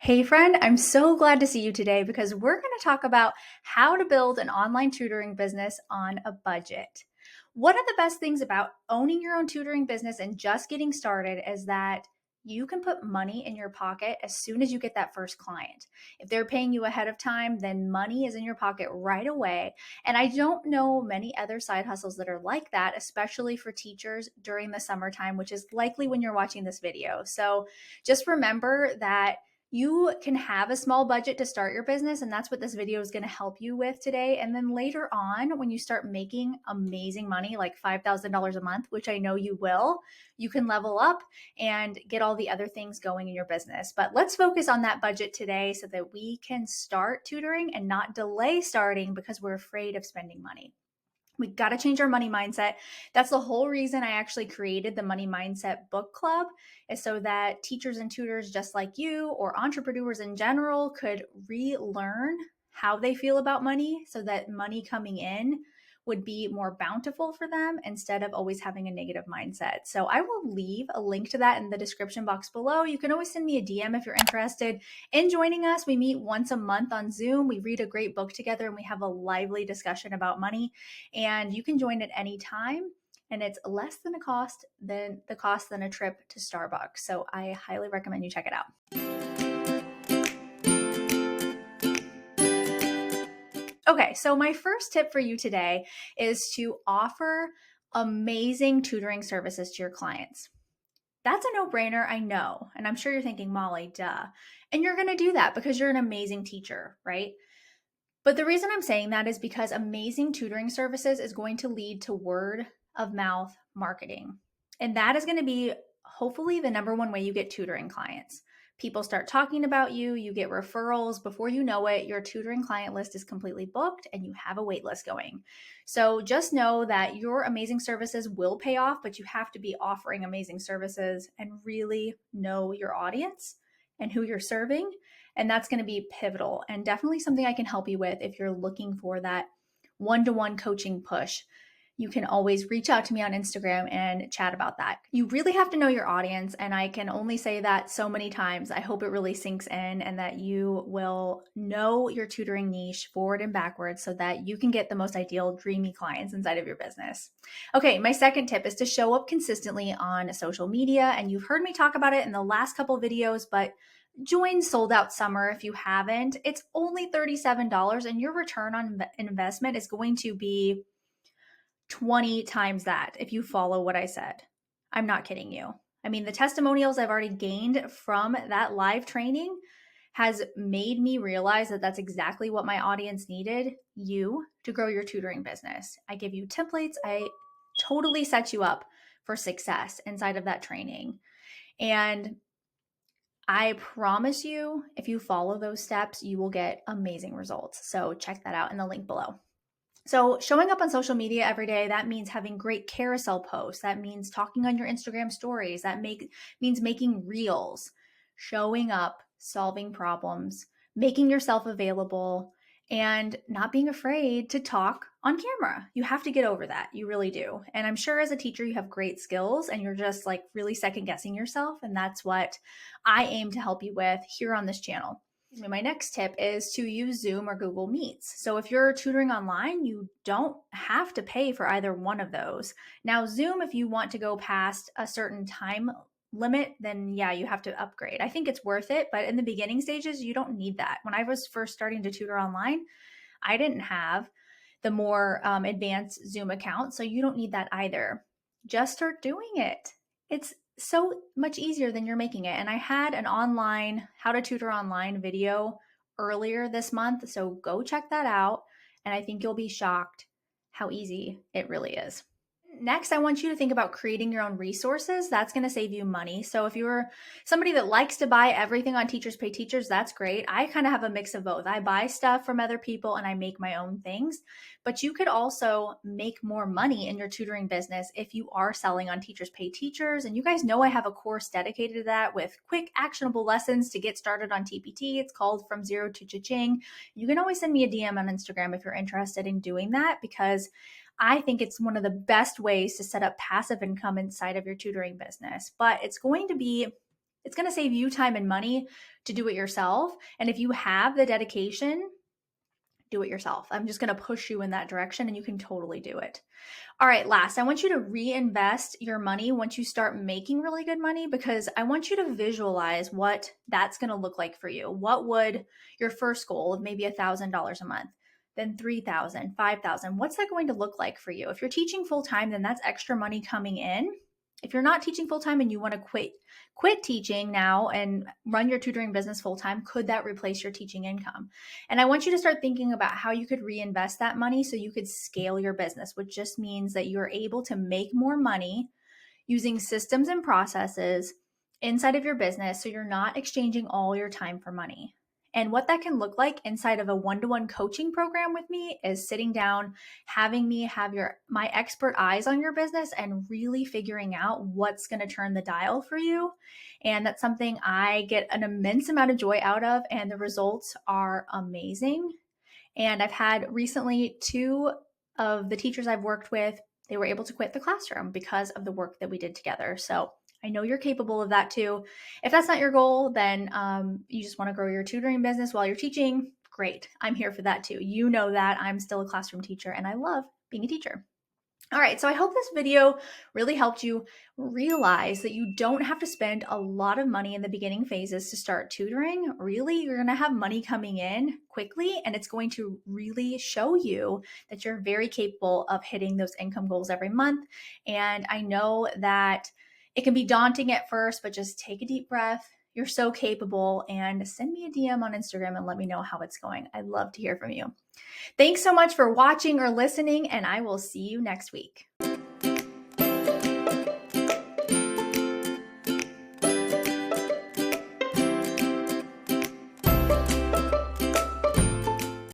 Hey friend, I'm so glad to see you today because we're going to talk about how to build an online tutoring business on a budget. One of the best things about owning your own tutoring business and just getting started is that you can put money in your pocket as soon as you get that first client. If they're paying you ahead of time, then money is in your pocket right away. And I don't know many other side hustles that are like that, especially for teachers during the summertime, which is likely when you're watching this video. So just remember that you can have a small budget to start your business, and that's what this video is going to help you with today. And then later on, when you start making amazing money, like $5,000 a month, which I know you will, you can level up and get all the other things going in your business. But let's focus on that budget today so that we can start tutoring and not delay starting because we're afraid of spending money. We got to change our money mindset. That's the whole reason I actually created the Money Mindset Book Club, is so that teachers and tutors just like you or entrepreneurs in general could relearn how they feel about money so that money coming in would be more bountiful for them instead of always having a negative mindset. So I will leave a link to that in the description box below. You can always send me a DM if you're interested in joining us. We meet once a month on Zoom. We read a great book together and we have a lively discussion about money. And you can join at any time. And it's less than the cost than a trip to Starbucks. So I highly recommend you check it out. Okay, so my first tip for you today is to offer amazing tutoring services to your clients. That's a no-brainer, I know. And I'm sure you're thinking, Molly, duh. And you're going to do that because you're an amazing teacher, right? But the reason I'm saying that is because amazing tutoring services is going to lead to word of mouth marketing. And that is going to be hopefully the number one way you get tutoring clients. People start talking about you, you get referrals. Before you know it, your tutoring client list is completely booked and you have a wait list going. So just know that your amazing services will pay off, but you have to be offering amazing services and really know your audience and who you're serving. And that's going to be pivotal and definitely something I can help you with if you're looking for that one-to-one coaching push. You can always reach out to me on Instagram and chat about that. You really have to know your audience, and I can only say that so many times. I hope it really sinks in and that you will know your tutoring niche forward and backwards so that you can get the most ideal, dreamy clients inside of your business. Okay, my second tip is to show up consistently on social media, and you've heard me talk about it in the last couple videos, but join Sold Out Summer if you haven't. It's only $37 and your return on investment is going to be 20 times that if you follow what I said. I'm not kidding you. I mean, the testimonials I've already gained from that live training has made me realize that that's exactly what my audience needed, you, to grow your tutoring business. I give you templates. I totally set you up for success inside of that training. And I promise you, if you follow those steps, you will get amazing results. So check that out in the link below. So showing up on social media every day, that means having great carousel posts. That means talking on your Instagram stories. That means making reels, showing up, solving problems, making yourself available, and not being afraid to talk on camera. You have to get over that. You really do. And I'm sure as a teacher, you have great skills and you're just like really second guessing yourself. And that's what I aim to help you with here on this channel. My next tip is to use Zoom or Google Meets. So if you're tutoring online, you don't have to pay for either one of those. Now, Zoom, if you want to go past a certain time limit, then yeah, you have to upgrade. I think it's worth it, but in the beginning stages, you don't need that. When I was first starting to tutor online, I didn't have the more advanced Zoom account, so you don't need that either. Just start doing it. It's so much easier than you're making it. And I had an online how to tutor online video earlier this month, so go check that out. And I think you'll be shocked how easy it really is. Next, I want you to think about creating your own resources. That's going to save you money. So if you're somebody that likes to buy everything on Teachers Pay Teachers, that's great. I kind of have a mix of both. I buy stuff from other people and I make my own things, but you could also make more money in your tutoring business if you are selling on Teachers Pay Teachers. And you guys know I have a course dedicated to that with quick actionable lessons to get started on TPT. It's called From Zero to Cha-Ching. You can always send me a DM on Instagram if you're interested in doing that, because I think it's one of the best ways to set up passive income inside of your tutoring business. But it's going to be It's going to save you time and money to do it yourself. And if you have the dedication, do it yourself. I'm just going to push you in that direction and you can totally do it. All right, last, I want you to reinvest your money once you start making really good money, because I want you to visualize what that's going to look like for you. What would your first goal of maybe $1,000 a month, then 3,000, 5,000, what's that going to look like for you? If you're teaching full time, then that's extra money coming in. If you're not teaching full time and you want to quit teaching now and run your tutoring business full time, could that replace your teaching income? And I want you to start thinking about how you could reinvest that money so you could scale your business, which just means that you're able to make more money using systems and processes inside of your business so you're not exchanging all your time for money. And what that can look like inside of a one-to-one coaching program with me is sitting down, having me have my expert eyes on your business and really figuring out what's going to turn the dial for you. And that's something I get an immense amount of joy out of, and the results are amazing. And I've had recently 2 of the teachers I've worked with, they were able to quit the classroom because of the work that we did together. So I know you're capable of that too. If that's not your goal, then you just want to grow your tutoring business while you're teaching, great. I'm here for that too. You know that I'm still a classroom teacher and I love being a teacher. All right, so I hope this video really helped you realize that you don't have to spend a lot of money in the beginning phases to start tutoring. Really, you're going to have money coming in quickly, and it's going to really show you that you're very capable of hitting those income goals every month. And I know that it can be daunting at first, but just take a deep breath. You're so capable, and send me a DM on Instagram and let me know how it's going. I'd love to hear from you. Thanks so much for watching or listening, and I will see you next week.